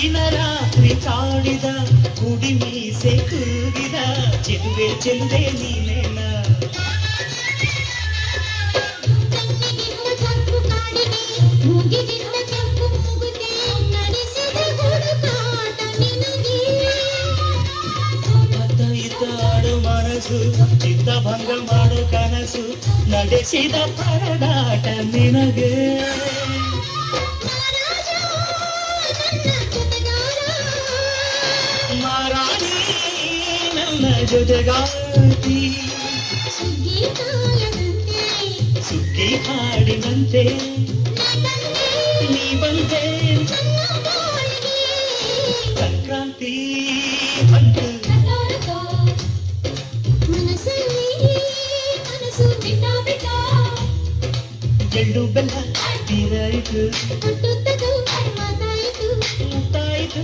ಕಡಲಿನ ರಾತ್ರಿ ಕಾಡಿದ ಗುಡಿ ಮೀಸೆ ಕೂಗಿದ ಚೆಲುವೆ ಚೆಲುವೆ ನೀನೇನ ಆಡು ಮನಸ್ಸು ಚಿತ್ತ ಭಂಗ ಮಾಡು ಕನಸು ನಡೆಸಿದ ಪರದಾಟ ನಿನಗೆ ಮಾರಾಣಿ ನನ್ನ ಜೊತೆಗಾತಿ ಸುಗ್ಗಿ ಹಾಡಿನಂತೆ ನೀ ಬಂದೆ ಸಂಕ್ರಾಂತಿ ಬಂತು ಎಳ್ಳು ಬೆಲ್ಲ ತೀರಾಯಿತು ಮುತ್ತಾಯಿತು